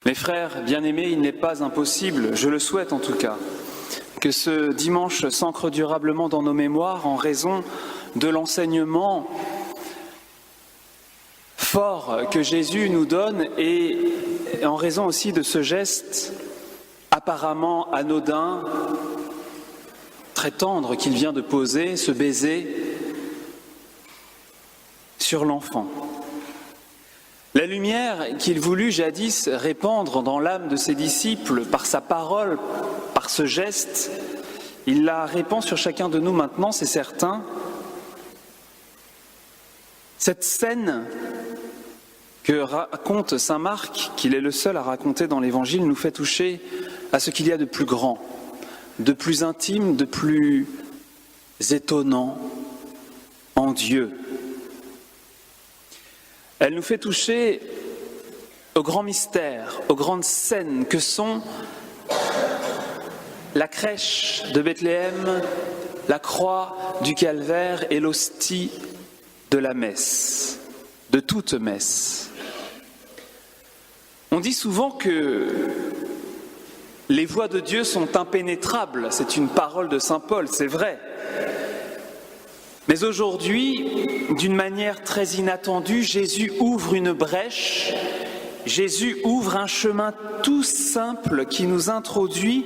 Mes frères bien-aimés, il n'est pas impossible, je le souhaite en tout cas, que ce dimanche s'ancre durablement dans nos mémoires en raison de l'enseignement fort que Jésus nous donne et en raison aussi de ce geste apparemment anodin, très tendre qu'il vient de poser, ce baiser sur l'enfant. La lumière qu'il voulut jadis répandre dans l'âme de ses disciples par sa parole, par ce geste, il la répand sur chacun de nous maintenant, c'est certain. Cette scène que raconte saint Marc, qu'il est le seul à raconter dans l'Évangile, nous fait toucher à ce qu'il y a de plus grand, de plus intime, de plus étonnant en Dieu. Elle nous fait toucher aux grands mystères, aux grandes scènes que sont la crèche de Bethléem, la croix du Calvaire et l'hostie de la messe, de toute messe. On dit souvent que les voies de Dieu sont impénétrables, c'est une parole de saint Paul, c'est vrai. Mais aujourd'hui, d'une manière très inattendue, Jésus ouvre une brèche, Jésus ouvre un chemin tout simple qui nous introduit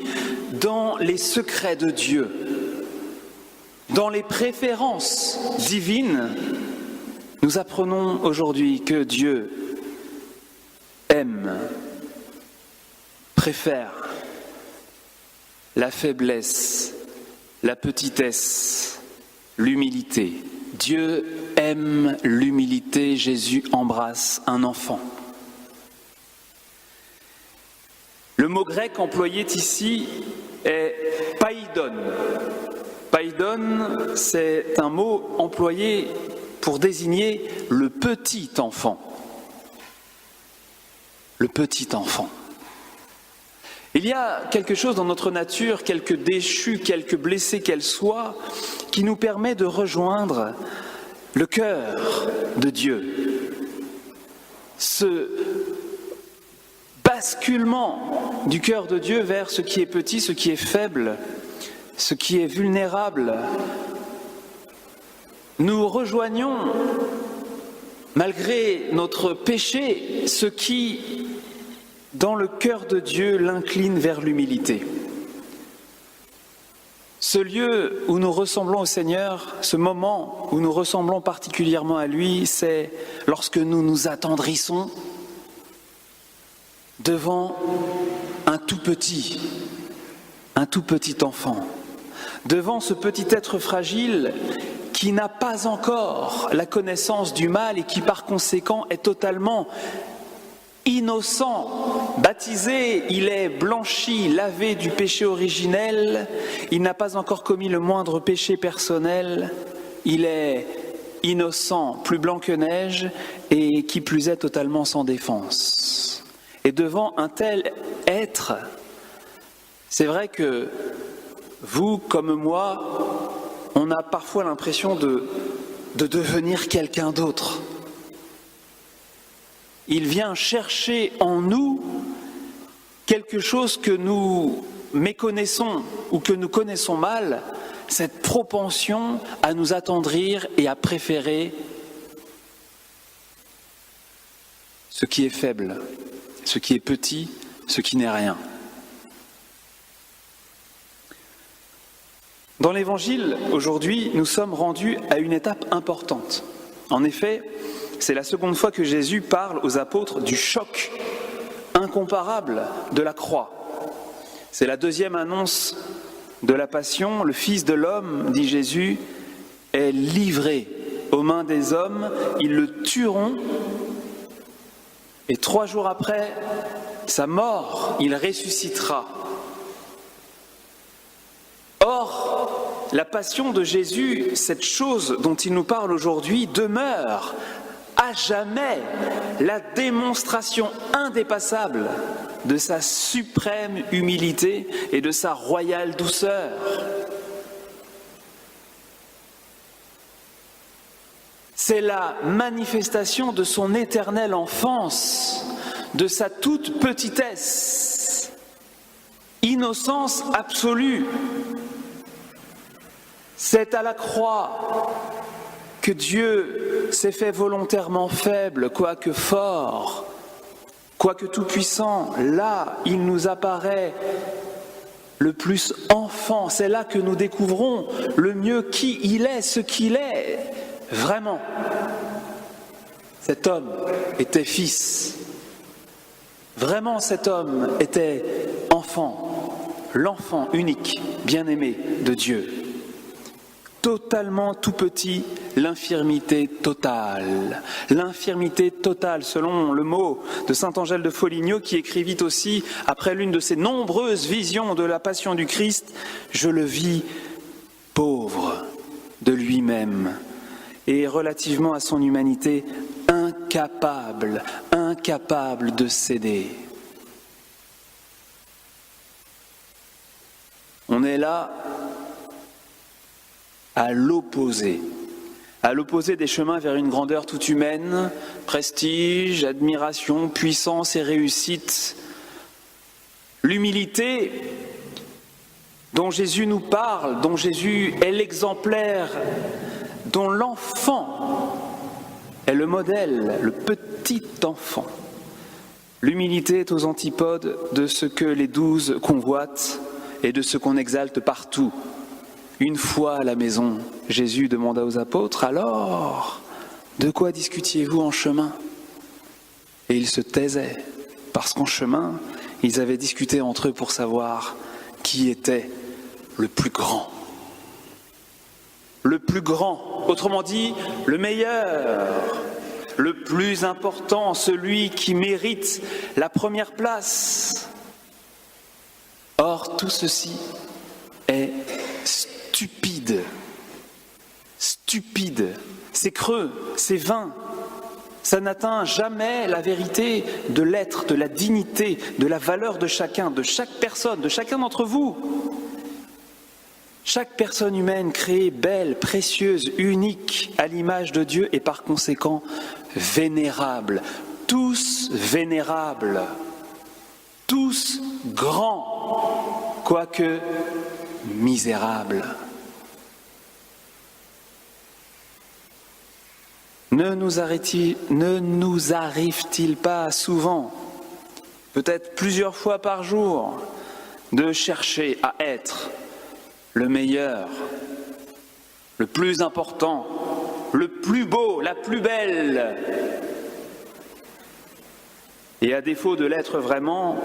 dans les secrets de Dieu, dans les préférences divines. Nous apprenons aujourd'hui que Dieu aime, préfère la faiblesse, la petitesse, l'humilité. Dieu aime l'humilité, Jésus embrasse un enfant. Le mot grec employé ici est païdon. Païdon, c'est un mot employé pour désigner le petit enfant. Le petit enfant. Il y a quelque chose dans notre nature, quelque déchue, quelque blessée qu'elle soit, qui nous permet de rejoindre le cœur de Dieu. Ce basculement du cœur de Dieu vers ce qui est petit, ce qui est faible, ce qui est vulnérable. Nous rejoignons, malgré notre péché, ce qui, dans le cœur de Dieu, l'incline vers l'humilité. Ce lieu où nous ressemblons au Seigneur, ce moment où nous ressemblons particulièrement à lui, c'est lorsque nous nous attendrissons devant un tout petit enfant, devant ce petit être fragile qui n'a pas encore la connaissance du mal et qui par conséquent est totalement innocent, baptisé, il est blanchi, lavé du péché originel, il n'a pas encore commis le moindre péché personnel, il est innocent, plus blanc que neige, et qui plus est totalement sans défense. Et devant un tel être, c'est vrai que vous, comme moi, on a parfois l'impression de devenir quelqu'un d'autre. Il vient chercher en nous quelque chose que nous méconnaissons ou que nous connaissons mal, cette propension à nous attendrir et à préférer ce qui est faible, ce qui est petit, ce qui n'est rien. Dans l'Évangile, aujourd'hui, nous sommes rendus à une étape importante. En effet, c'est la seconde fois que Jésus parle aux apôtres du choc incomparable de la croix. C'est la deuxième annonce de la Passion. Le Fils de l'homme, dit Jésus, est livré aux mains des hommes. Ils le tueront et 3 jours après sa mort, il ressuscitera. Or, la passion de Jésus, cette chose dont il nous parle aujourd'hui, demeure à jamais la démonstration indépassable de sa suprême humilité et de sa royale douceur. C'est la manifestation de son éternelle enfance, de sa toute petitesse, innocence absolue. C'est à la croix que Dieu s'est fait volontairement faible, quoique fort, quoique tout-puissant. Là, il nous apparaît le plus enfant. C'est là que nous découvrons le mieux qui il est, ce qu'il est, vraiment. Cet homme était fils. Vraiment, cet homme était enfant, l'enfant unique, bien-aimé de Dieu. Totalement tout petit, l'infirmité totale. L'infirmité totale, selon le mot de saint Angèle de Foligno, qui écrivit aussi, après l'une de ses nombreuses visions de la passion du Christ, « Je le vis pauvre de lui-même » et relativement à son humanité, incapable de céder. On est là à l'opposé des chemins vers une grandeur toute humaine, prestige, admiration, puissance et réussite. L'humilité dont Jésus nous parle, dont Jésus est l'exemplaire, dont l'enfant est le modèle, le petit enfant. L'humilité est aux antipodes de ce que les 12 convoitent et de ce qu'on exalte partout. Une fois à la maison, Jésus demanda aux apôtres, « Alors, de quoi discutiez-vous en chemin ?» Et ils se taisaient, parce qu'en chemin, ils avaient discuté entre eux pour savoir qui était le plus grand. Le plus grand, autrement dit, le meilleur, le plus important, celui qui mérite la première place. Or, tout ceci est stupide, c'est creux, c'est vain, ça n'atteint jamais la vérité de l'être, de la dignité, de la valeur de chacun, de chaque personne, de chacun d'entre vous. Chaque personne humaine créée belle, précieuse, unique à l'image de Dieu et par conséquent vénérable, tous vénérables, tous grands, quoique misérables. Ne nous arrive-t-il pas souvent, peut-être plusieurs fois par jour, de chercher à être le meilleur, le plus important, le plus beau, la plus belle. Et à défaut de l'être vraiment,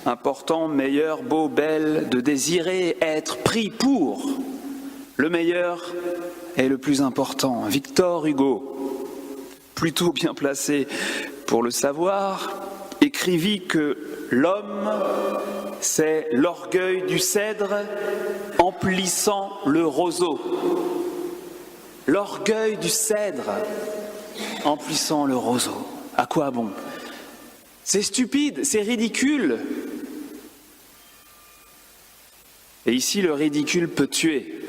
important, meilleur, beau, belle, de désirer être pris pour le meilleur et le plus important. Victor Hugo, plutôt bien placé pour le savoir, écrivit que l'homme, c'est l'orgueil du cèdre emplissant le roseau. L'orgueil du cèdre emplissant le roseau. À quoi bon? C'est stupide, c'est ridicule. Et ici, le ridicule peut tuer.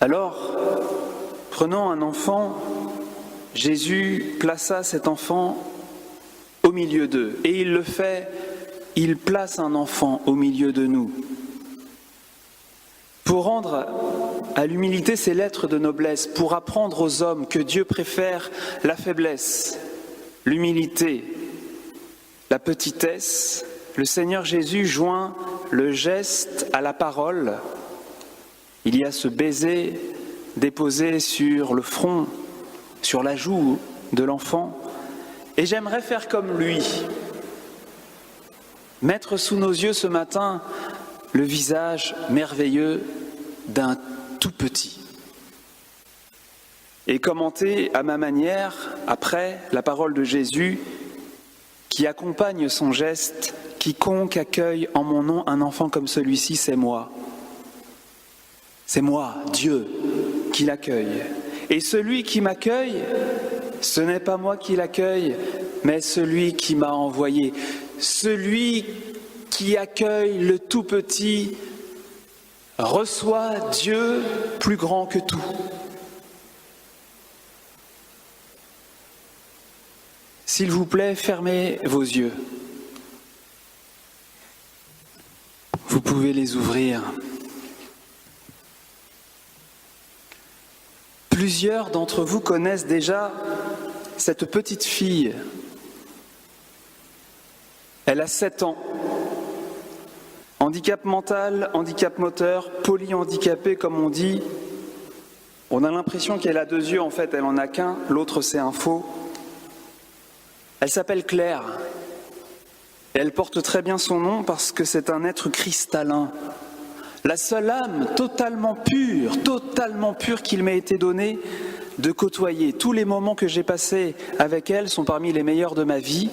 Alors, prenant un enfant, Jésus plaça cet enfant au milieu d'eux. Et il le fait, il place un enfant au milieu de nous. Pour rendre à l'humilité ses lettres de noblesse, pour apprendre aux hommes que Dieu préfère la faiblesse, l'humilité, la petitesse, le Seigneur Jésus joint le geste à la parole. Il y a ce baiser déposé sur le front, sur la joue de l'enfant. Et j'aimerais faire comme lui, mettre sous nos yeux ce matin le visage merveilleux d'un tout petit. Et commenter à ma manière, après, la parole de Jésus qui accompagne son geste, « Quiconque accueille en mon nom un enfant comme celui-ci, c'est moi. » C'est moi, Dieu, qui l'accueille. Et celui qui m'accueille, ce n'est pas moi qui l'accueille, mais celui qui m'a envoyé. Celui qui accueille le tout petit reçoit Dieu plus grand que tout. S'il vous plaît, fermez vos yeux. Vous pouvez les ouvrir. Plusieurs d'entre vous connaissent déjà cette petite fille. Elle a 7 ans. Handicap mental, handicap moteur, polyhandicapée comme on dit. On a l'impression qu'elle a 2 yeux, en fait elle en a qu'un, l'autre c'est un faux. Elle s'appelle Claire. Et elle porte très bien son nom parce que c'est un être cristallin. La seule âme totalement pure qu'il m'ait été donné de côtoyer. Tous les moments que j'ai passés avec elle sont parmi les meilleurs de ma vie.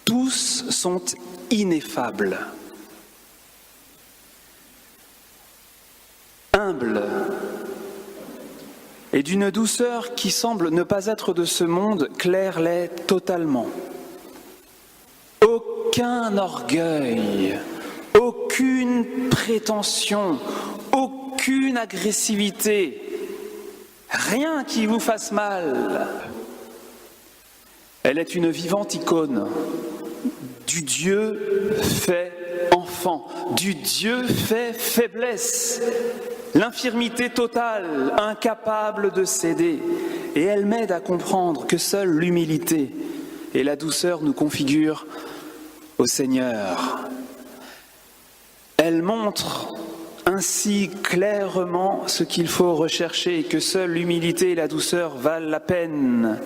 Tous sont ineffables. Humble et d'une douceur qui semble ne pas être de ce monde, Claire l'est totalement. Aucun orgueil, aucune prétention, aucune agressivité, rien qui vous fasse mal. Elle est une vivante icône du Dieu fait enfant, du Dieu fait faiblesse, l'infirmité totale, incapable de céder. Et elle m'aide à comprendre que seule l'humilité et la douceur nous configurent au Seigneur. Elle montre ainsi clairement ce qu'il faut rechercher et que seule l'humilité et la douceur valent la peine.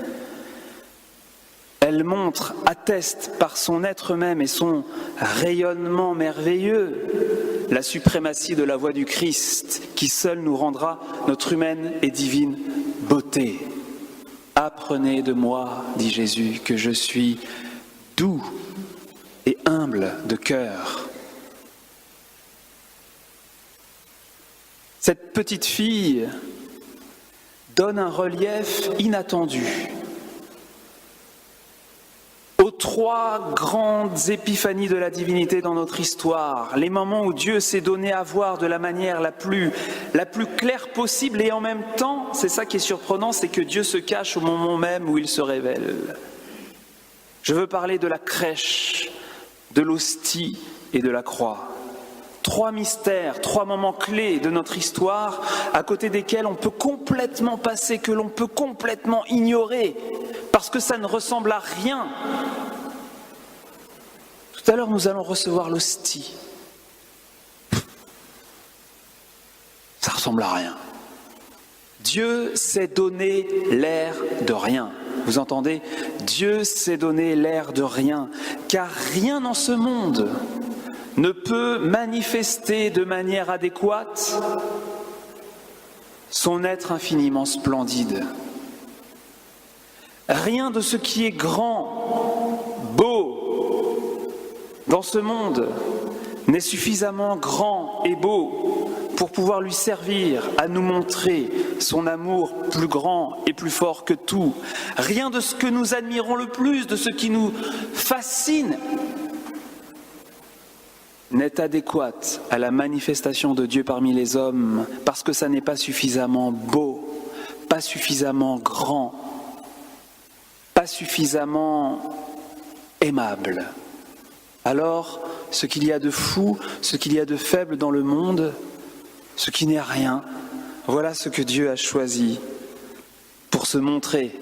Elle montre, atteste par son être même et son rayonnement merveilleux la suprématie de la voix du Christ qui seul nous rendra notre humaine et divine beauté. Apprenez de moi, dit Jésus, que je suis doux et humble de cœur. Cette petite fille donne un relief inattendu aux 3 grandes épiphanies de la divinité dans notre histoire, les moments où Dieu s'est donné à voir de la manière la plus claire possible et en même temps, c'est ça qui est surprenant, c'est que Dieu se cache au moment même où il se révèle. Je veux parler de la crèche, de l'hostie et de la croix. 3 mystères, 3 moments clés de notre histoire à côté desquels on peut complètement passer, que l'on peut complètement ignorer parce que ça ne ressemble à rien. Tout à l'heure, nous allons recevoir l'hostie. Ça ressemble à rien. Dieu s'est donné l'air de rien. Vous entendez ? Dieu s'est donné l'air de rien, car rien en ce monde ne peut manifester de manière adéquate son être infiniment splendide. Rien de ce qui est grand, beau dans ce monde n'est suffisamment grand et beau pour pouvoir lui servir à nous montrer son amour plus grand et plus fort que tout. Rien de ce que nous admirons le plus, de ce qui nous fascine, n'est adéquate à la manifestation de Dieu parmi les hommes, parce que ça n'est pas suffisamment beau, pas suffisamment grand, pas suffisamment aimable. Alors, ce qu'il y a de fou, ce qu'il y a de faible dans le monde, ce qui n'est rien, voilà ce que Dieu a choisi pour se montrer,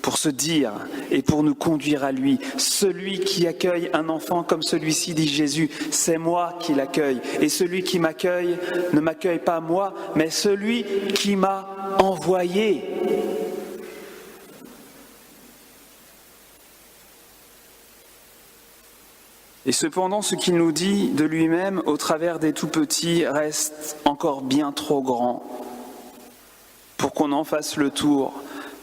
pour se dire et pour nous conduire à lui. Celui qui accueille un enfant comme celui-ci, dit Jésus, c'est moi qui l'accueille. Et celui qui m'accueille ne m'accueille pas moi, mais celui qui m'a envoyé. Et cependant, ce qu'il nous dit de lui-même au travers des tout-petits reste encore bien trop grand pour qu'on en fasse le tour,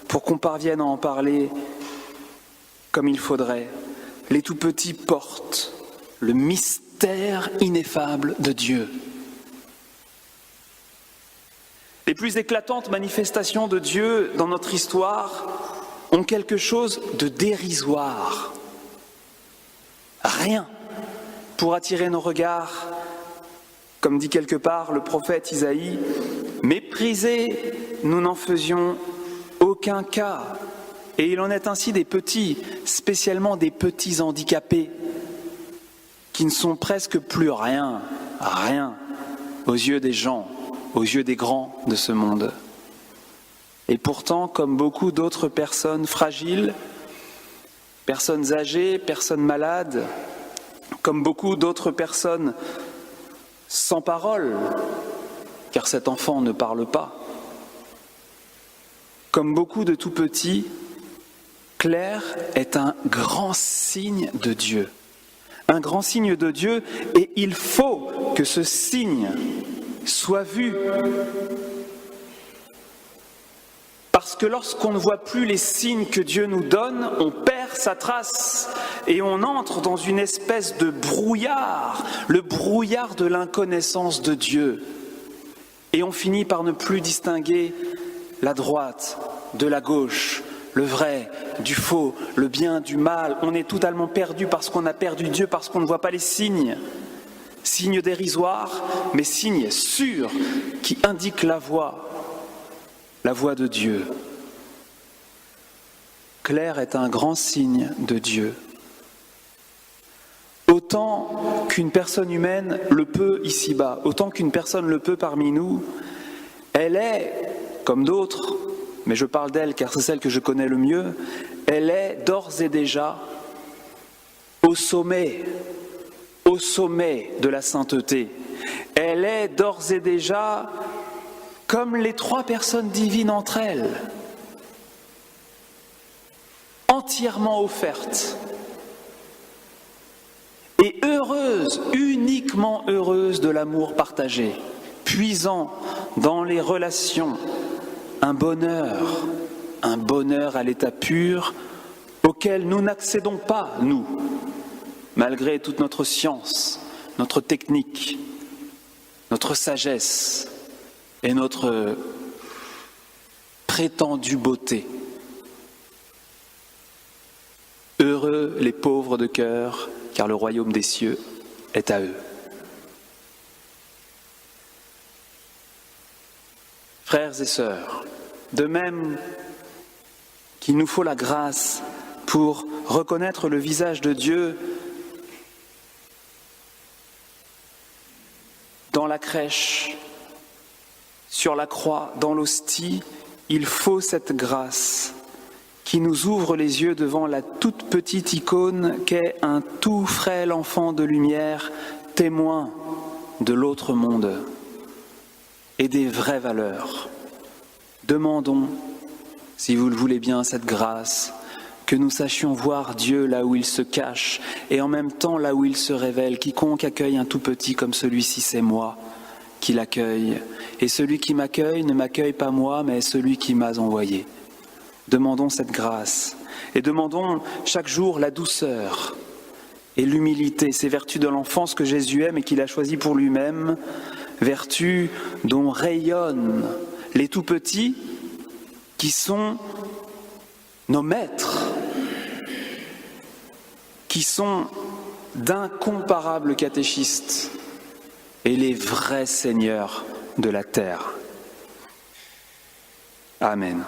pour qu'on parvienne à en parler comme il faudrait. Les tout-petits portent le mystère ineffable de Dieu. Les plus éclatantes manifestations de Dieu dans notre histoire ont quelque chose de dérisoire. Rien pour attirer nos regards, comme dit quelque part le prophète Isaïe, méprisés, nous n'en faisions aucun cas. Et il en est ainsi des petits, spécialement des petits handicapés, qui ne sont presque plus rien aux yeux des gens, aux yeux des grands de ce monde. Et pourtant, comme beaucoup d'autres personnes fragiles, personnes âgées, personnes malades, comme beaucoup d'autres personnes sans parole, car cet enfant ne parle pas, comme beaucoup de tout petits, Claire est un grand signe de Dieu. Un grand signe de Dieu, et il faut que ce signe soit vu. Parce que lorsqu'on ne voit plus les signes que Dieu nous donne, on perd sa trace et on entre dans une espèce de brouillard, le brouillard de l'inconnaissance de Dieu. Et on finit par ne plus distinguer la droite de la gauche, le vrai du faux, le bien du mal. On est totalement perdu parce qu'on a perdu Dieu, parce qu'on ne voit pas les signes. Signes dérisoires, mais signes sûrs qui indiquent la voie de Dieu. Claire est un grand signe de Dieu. Autant qu'une personne humaine le peut ici-bas, autant qu'une personne le peut parmi nous, elle est, comme d'autres, mais je parle d'elle car c'est celle que je connais le mieux, elle est d'ores et déjà au sommet de la sainteté. Elle est d'ores et déjà comme les trois personnes divines entre elles, entièrement offerte et heureuse, uniquement heureuse de l'amour partagé, puisant dans les relations un bonheur à l'état pur auquel nous n'accédons pas, nous, malgré toute notre science, notre technique, notre sagesse et notre prétendue beauté. Heureux les pauvres de cœur, car le royaume des cieux est à eux. Frères et sœurs, de même qu'il nous faut la grâce pour reconnaître le visage de Dieu dans la crèche, sur la croix, dans l'hostie, il faut cette grâce qui nous ouvre les yeux devant la toute petite icône qu'est un tout frêle enfant de lumière, témoin de l'autre monde et des vraies valeurs. Demandons, si vous le voulez bien, cette grâce, que nous sachions voir Dieu là où il se cache et en même temps là où il se révèle. Quiconque accueille un tout petit comme celui-ci, c'est moi qui l'accueille. Et celui qui m'accueille ne m'accueille pas moi, mais celui qui m'a envoyé. Demandons cette grâce et demandons chaque jour la douceur et l'humilité, ces vertus de l'enfance que Jésus aime et qu'il a choisies pour lui-même, vertus dont rayonnent les tout-petits qui sont nos maîtres, qui sont d'incomparables catéchistes et les vrais seigneurs de la terre. Amen.